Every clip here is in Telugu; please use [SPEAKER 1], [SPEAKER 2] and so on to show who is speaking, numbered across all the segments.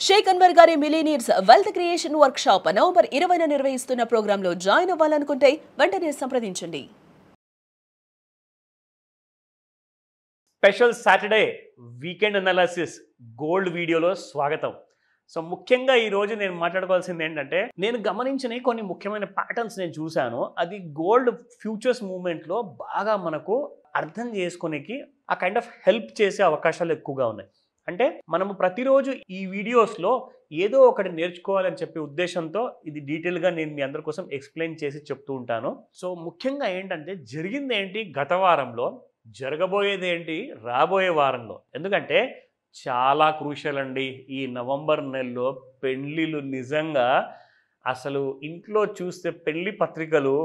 [SPEAKER 1] షేక్ అన్వర్ గారి millionaires wealth creation workshop November 20న నిర్వహిస్తున్న ప్రోగ్రాంలో జాయిన్ అవ్వాలనుకుంటే వెంటనే సంప్రదించండి.
[SPEAKER 2] Special Saturday weekend analysis gold వీడియోలో స్వాగతం. సో ముఖ్యంగా ఈరోజు నేను మాట్లాడుకోవాల్సింది ఏంటంటే, నేను గమనించిన కొన్ని ముఖ్యమైన ప్యాటర్న్స్ నేను చూశాను. అది గోల్డ్ ఫ్యూచర్స్ మూవ్మెంట్లో బాగా మనకు అర్థం చేసుకునేకి ఆ కైండ్ ఆఫ్ హెల్ప్ చేసే అవకాశాలు ఎక్కువగా ఉన్నాయి. అంటే మనము ప్రతిరోజు ఈ వీడియోస్లో ఏదో ఒకటి నేర్చుకోవాలని చెప్పే ఉద్దేశంతో ఇది డీటెయిల్గా నేను మీ అందరి కోసం ఎక్స్ప్లెయిన్ చేసి చెప్తూ ఉంటాను. సో ముఖ్యంగా ఏంటంటే, జరిగింది ఏంటి గత వారంలో, జరగబోయేది ఏంటి రాబోయే వారంలో. ఎందుకంటే చాలా క్రూషియల్ అండి. ఈ నవంబర్ నెలలో పెళ్ళిళ్ళు నిజంగా అసలు ఇంట్లో చూస్తే పెళ్లి పత్రికలు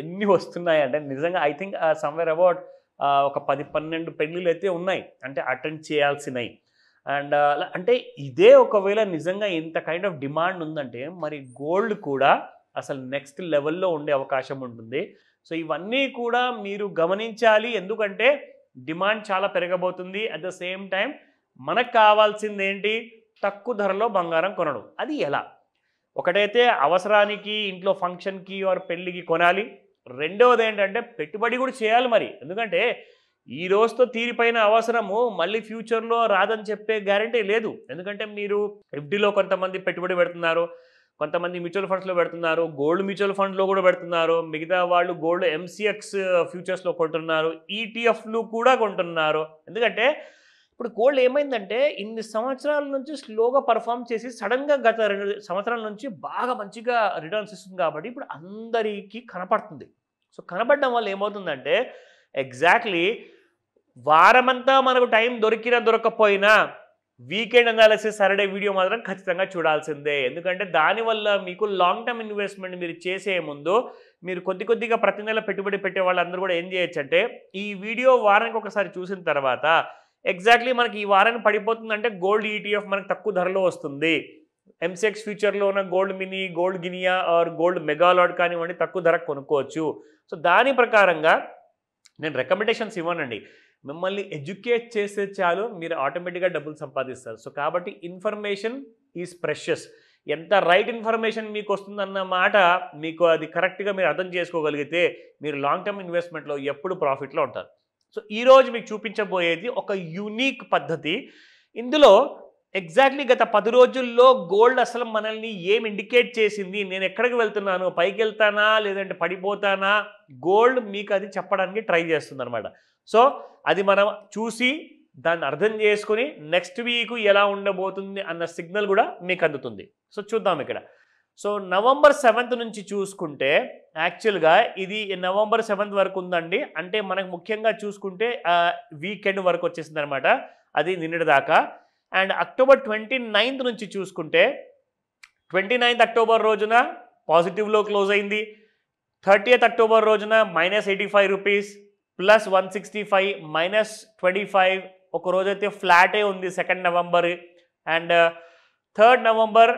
[SPEAKER 2] ఎన్ని వస్తున్నాయంటే నిజంగా ఐ థింక్ సమ్వేర్ అబౌట్ ఒక 10-12 పెళ్ళిళ్ళు అయితే ఉన్నాయి, అంటే అటెండ్ చేయాల్సినవి. అండ్ అంటే ఇదే ఒకవేళ నిజంగా ఇంత కైండ్ ఆఫ్ డిమాండ్ ఉందంటే మరి గోల్డ్ కూడా అసలు నెక్స్ట్ లెవెల్లో ఉండే అవకాశం ఉంటుంది. సో ఇవన్నీ కూడా మీరు గమనించాలి, ఎందుకంటే డిమాండ్ చాలా పెరగబోతుంది. అట్ ద సేమ్ టైం మనకు కావాల్సింది ఏంటి, తక్కువ ధరలో బంగారం కొనడం. అది ఎలా? ఒకటైతే అవసరానికి, ఇంట్లో ఫంక్షన్కి ఆర్ పెళ్ళికి కొనాలి. రెండవది ఏంటంటే పెట్టుబడి కూడా చేయాలి మరి. ఎందుకంటే ఈ రోజుతో తీరిపోయిన అవసరము మళ్ళీ ఫ్యూచర్లో రాదని చెప్పే గ్యారంటీ లేదు. ఎందుకంటే మీరు ఎఫ్డీలో కొంతమంది పెట్టుబడి పెడుతున్నారు, కొంతమంది మ్యూచువల్ ఫండ్స్లో పెడుతున్నారు, గోల్డ్ మ్యూచువల్ ఫండ్లో కూడా పెడుతున్నారు, మిగతా వాళ్ళు గోల్డ్ ఎంసీఎక్స్ ఫ్యూచర్స్లో కొంటున్నారు, ఈటీఎఫ్లు కూడా కొంటున్నారు. ఎందుకంటే ఇప్పుడు గోల్డ్ ఏమైందంటే ఇన్ని సంవత్సరాల నుంచి స్లోగా పర్ఫామ్ చేసి సడన్గా గత 2 సంవత్సరాల నుంచి బాగా మంచిగా రిటర్న్స్ ఇస్తుంది. కాబట్టి ఇప్పుడు అందరికీ కనపడుతుంది. సో కనపడడం వల్ల ఏమవుతుందంటే ఎగ్జాక్ట్లీ వారమంతా మనకు టైం దొరికినా దొరకకపోయినా వీకెండ్ అనాలిసిస్ సాటర్డే వీడియో మాత్రం ఖచ్చితంగా చూడాల్సిందే. ఎందుకంటే దానివల్ల మీకు లాంగ్ టర్మ్ ఇన్వెస్ట్మెంట్ మీరు చేసే ముందు మీరు కొద్దిగా ప్రతి నెల పెట్టుబడి పెట్టే వాళ్ళందరూ కూడా ఏం చేయొచ్చు అంటే, ఈ వీడియో వారానికి ఒకసారి చూసిన తర్వాత ఎగ్జాక్ట్లీ మనకి ఈ వారానికి పడిపోతుందంటే గోల్డ్ ఈటీఎఫ్ మనకు తక్కువ ధరలో వస్తుంది. ఎంసెక్స్ ఫ్యూచర్లో ఉన్న gold mini, gold guinea or gold mega lot కానివ్వండి తక్కువ ధరకు కొనుక్కోవచ్చు. సో దాని ప్రకారంగా నేను రికమెండేషన్స్ ఇవ్వనండి, మిమ్మల్ని ఎడ్యుకేట్ చేస్తే చాలు, మీరు ఆటోమేటిక్గా డబ్బులు సంపాదిస్తారు. సో కాబట్టి ఇన్ఫర్మేషన్ ఈజ్ ప్రెషియస్. ఎంత రైట్ ఇన్ఫర్మేషన్ మీకు వస్తుందన్న మాట మీకు అది కరెక్ట్గా మీరు అర్థం చేసుకోగలిగితే మీరు లాంగ్ టర్మ్ ఇన్వెస్ట్మెంట్లో ఎప్పుడు ప్రాఫిట్లో ఉంటారు. సో ఈరోజు మీకు చూపించబోయేది ఒక యూనిక్ పద్ధతి. ఇందులో ఎగ్జాక్ట్లీ గత 10 రోజుల్లో గోల్డ్ అసలు మనల్ని ఏం ఇండికేట్ చేసింది, నేను ఎక్కడికి వెళ్తున్నాను, పైకి వెళ్తానా లేదంటే పడిపోతానా, గోల్డ్ మీకు అది చెప్పడానికి ట్రై చేస్తుంది అనమాట. సో అది మనం చూసి దాన్ని అర్థం చేసుకుని నెక్స్ట్ వీక్ ఎలా ఉండబోతుంది అన్న సిగ్నల్ కూడా మీకు అందుతుంది. సో చూద్దాం ఇక్కడ. సో నవంబర్ 7th నుంచి చూసుకుంటే యాక్చువల్గా ఇది నవంబర్ 7th వరకు ఉందండి. అంటే మనకు ముఖ్యంగా చూసుకుంటే వీకెండ్ వరకు వచ్చేసింది అనమాట, అది నిన్నటి దాకా. అండ్ అక్టోబర్ 29th నుంచి చూసుకుంటే 29th అక్టోబర్ రోజున పాజిటివ్లో క్లోజ్ అయింది. 30th అక్టోబర్ రోజున -85 రూపీస్ +165 -25. ఒక రోజైతే ఫ్లాటే ఉంది 2nd November. And 3rd November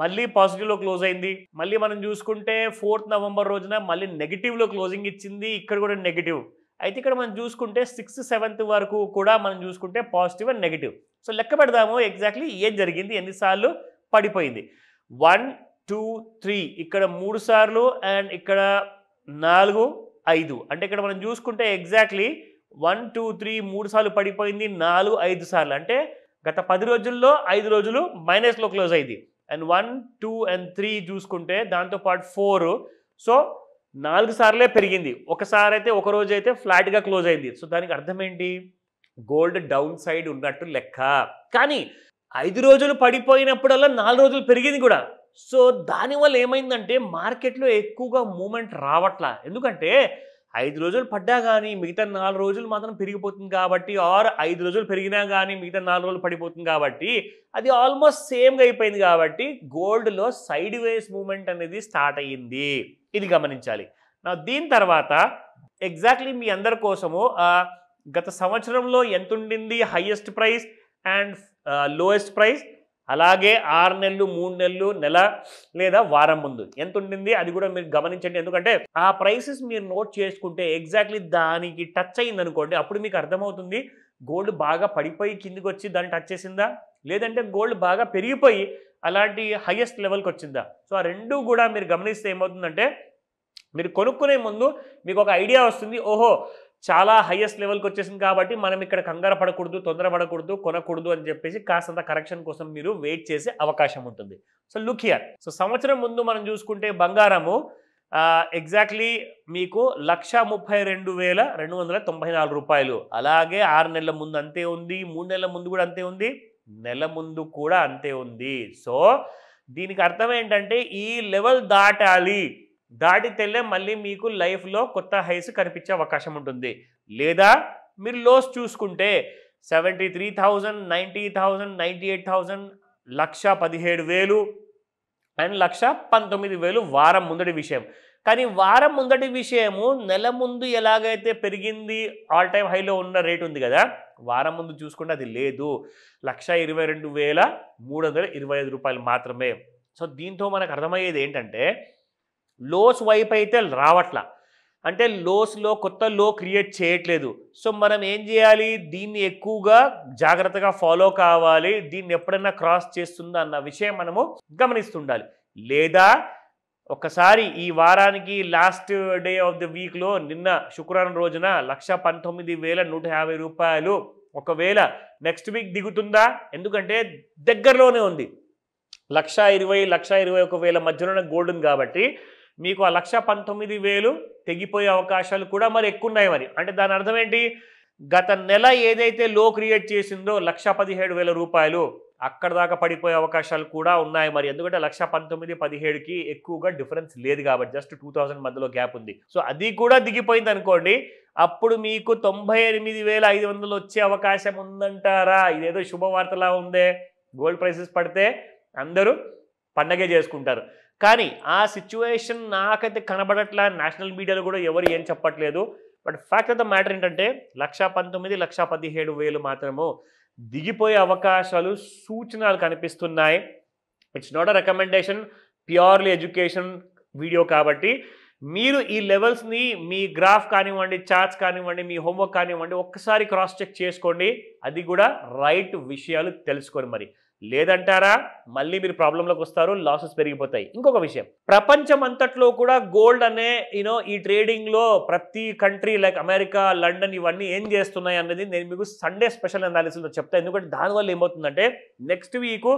[SPEAKER 2] మళ్ళీ పాజిటివ్లో క్లోజ్ అయింది. మళ్ళీ మనం చూసుకుంటే 4th నవంబర్ రోజున మళ్ళీ నెగిటివ్లో క్లోజింగ్ ఇచ్చింది, ఇక్కడ కూడా నెగిటివ్. అయితే ఇక్కడ మనం చూసుకుంటే 6th 7th వరకు కూడా మనం చూసుకుంటే పాజిటివ్ అండ్ నెగిటివ్. సో లెక్క పెడదాము ఎగ్జాక్ట్లీ ఏం జరిగింది, ఎన్నిసార్లు పడిపోయింది. 1 2 3 ఇక్కడ 3 సార్లు అండ్ ఇక్కడ 4 5. అంటే ఇక్కడ మనం చూసుకుంటే ఎగ్జాక్ట్లీ 1 2 3 3 సార్లు పడిపోయింది, 4 5 సార్లు. అంటే గత 10 రోజుల్లో 5 రోజులు మైనస్లో క్లోజ్ అయింది. అండ్ 1 2 and 3 చూసుకుంటే దాంతోపాటు 4. సో 4 సార్లే పెరిగింది. ఒకసారి అయితే ఒక రోజు అయితే ఫ్లాట్గా క్లోజ్ అయింది. సో దానికి అర్థం ఏంటి, గోల్డ్ డౌన్ సైడ్ ఉన్నట్టు లెక్క. కానీ 5 రోజులు పడిపోయినప్పుడల్లా 4 రోజులు పెరిగింది కూడా. సో దానివల్ల ఏమైందంటే మార్కెట్లో ఎక్కువగా మూమెంట్ రావట్లా. ఎందుకంటే 5 రోజులు పడ్డా కానీ మిగతా 4 రోజులు మాత్రం పెరిగిపోతుంది కాబట్టి, ఆర్ 5 రోజులు పెరిగినా కానీ మిగతా 4 రోజులు పడిపోతుంది కాబట్టి అది ఆల్మోస్ట్ సేమ్గా అయిపోయింది. కాబట్టి గోల్డ్లో సైడ్ వేస్ మూమెంట్ అనేది స్టార్ట్ అయ్యింది, ఇది గమనించాలి. దీని తర్వాత ఎగ్జాక్ట్లీ మీ అందరి కోసము గత సంవత్సరంలో ఎంత ఉండింది highest price and lowest price, అలాగే 6 నెలలు 3 నెలలు నెల లేదా వారం ముందు ఎంత ఉండింది అది కూడా మీరు గమనించండి. ఎందుకంటే ఆ ప్రైసెస్ మీరు నోట్ చేసుకుంటే ఎగ్జాక్ట్లీ దానికి టచ్ అయింది అనుకోండి, అప్పుడు మీకు అర్థమవుతుంది గోల్డ్ బాగా పడిపోయి కిందికి వచ్చి దాన్ని టచ్ చేసిందా, లేదంటే గోల్డ్ బాగా పెరిగిపోయి అలాంటి హైయెస్ట్ లెవెల్కి వచ్చిందా? సో ఆ రెండు కూడా మీరు గమనిస్తే ఏమవుతుందంటే మీరు కొనుక్కునే ముందు మీకు ఒక ఐడియా వస్తుంది, ఓహో చాలా హైయెస్ట్ లెవెల్కి వచ్చేసింది కాబట్టి మనం ఇక్కడ కంగారు పడకూడదు, తొందర పడకూడదు, కొనకూడదు అని చెప్పేసి కాస్తంత కరెక్షన్ కోసం మీరు వెయిట్ చేసే అవకాశం ఉంటుంది. So look here. సో సంవత్సరం ముందు మనం చూసుకుంటే బంగారము ఎగ్జాక్ట్లీ మీకు 1,32,294 రూపాయలు. అలాగే 6 నెలల ముందు అంతే ఉంది, 3 నెలల ముందు కూడా అంతే ఉంది, నెల ముందు కూడా అంతే ఉంది. సో దీనికి అర్థం ఏంటంటే ఈ లెవెల్ దాటితేలే మళ్ళీ మీకు లైఫ్లో కొత్త హైస్ కనిపించే అవకాశం ఉంటుంది. లేదా మీరు లోస్ చూసుకుంటే 73,000, 90,000, 98,000, 1,17,000 అండ్ 1,19,000 వారం ముందటి విషయం. కానీ వారం ముందటి విషయము నెల ముందు ఎలాగైతే పెరిగింది, ఆల్ టైమ్ హైలో ఉన్న రేట్ ఉంది కదా, వారం ముందు చూసుకుంటే అది లేదు, 1,22,325 రూపాయలు మాత్రమే. సో దీంతో మనకు అర్థమయ్యేది ఏంటంటే లోస్ వైపు అయితే రావట్లా, అంటే లోస్లో కొత్త లో క్రియేట్ చేయట్లేదు. సో మనం ఏం చేయాలి, దీన్ని ఎక్కువగా జాగ్రత్తగా ఫాలో కావాలి, దీన్ని ఎప్పుడైనా క్రాస్ చేస్తుందా అన్న విషయం మనము గమనిస్తుండాలి. లేదా ఒకసారి ఈ వారానికి లాస్ట్ డే ఆఫ్ ద వీక్లో నిన్న శుక్రవారం రోజున 1,19,150 రూపాయలు ఒకవేళ నెక్స్ట్ వీక్ దిగుతుందా, ఎందుకంటే దగ్గరలోనే ఉంది, 1,20,000, 1,21,000 మధ్యలోనే గోల్డ్ ఉంది కాబట్టి మీకు ఆ 1,19,000 తెగిపోయే అవకాశాలు కూడా మరి ఎక్కువ ఉన్నాయి. మరి అంటే దాని అర్థం ఏంటి, గత నెల ఏదైతే లో క్రియేట్ చేసిందో 1,17,000 రూపాయలు అక్కడ దాకా పడిపోయే అవకాశాలు కూడా ఉన్నాయి. మరి ఎందుకంటే 1,19,000-17,000కి ఎక్కువగా డిఫరెన్స్ లేదు కాబట్టి జస్ట్ 2,000 మధ్యలో గ్యాప్ ఉంది. సో అది కూడా దిగిపోయింది అనుకోండి, అప్పుడు మీకు 98,500 వచ్చే అవకాశం ఉందంటారా? ఇదేదో శుభవార్తలా ఉందే, గోల్డ్ ప్రైసెస్ పడితే అందరూ పండగే చేసుకుంటారు. కానీ ఆ సిచ్యువేషన్ నాకైతే కనబడట్లా, నేషనల్ మీడియాలో కూడా ఎవరు ఏం చెప్పట్లేదు. But fact of the matter ఏంటంటే 1,19,000, 1,17,000 మాత్రము దిగిపోయే అవకాశాలు సూచనలు కనిపిస్తున్నాయి. It's not a recommendation, purely education video కాబట్టి మీరు ఈ లెవెల్స్ని మీ గ్రాఫ్ కానివ్వండి, చార్ట్స్ కానివ్వండి, మీ హోంవర్క్ కానివ్వండి ఒక్కసారి క్రాస్ చెక్ చేసుకోండి, అది కూడా రైట్ విషయాలు తెలుసుకోండి. మరి లేదంటారా మళ్ళీ మీరు ప్రాబ్లంలోకి వస్తారు, లాసెస్ పెరిగిపోతాయి. ఇంకొక విషయం, ప్రపంచం అంతట్లో కూడా గోల్డ్ అనే ఈ ట్రేడింగ్లో ప్రతి కంట్రీ లైక్ అమెరికా, లండన్ ఇవన్నీ ఏం చేస్తున్నాయి అన్నది నేను మీకు సండే స్పెషల్ అనాలిసిస్లో చెప్తాను. ఎందుకంటే దానివల్ల ఏమవుతుందంటే నెక్స్ట్ వీక్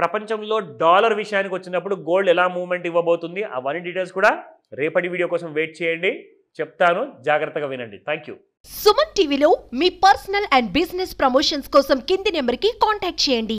[SPEAKER 2] ప్రపంచంలో డాలర్ విషయానికి వచ్చినప్పుడు గోల్డ్ ఎలా మూవ్మెంట్ ఇవ్వబోతుంది అవన్నీ డీటెయిల్స్ కూడా రేపటి వీడియో కోసం వెయిట్ చేయండి, చెప్తాను, జాగ్రత్తగా వినండి. Thank you.
[SPEAKER 3] సుమన్ టీవీలో మీ పర్సనల్ అండ్ బిజినెస్ ప్రమోషన్స్ కోసం కింది నెంబర్కి కాంటాక్ట్ చేయండి.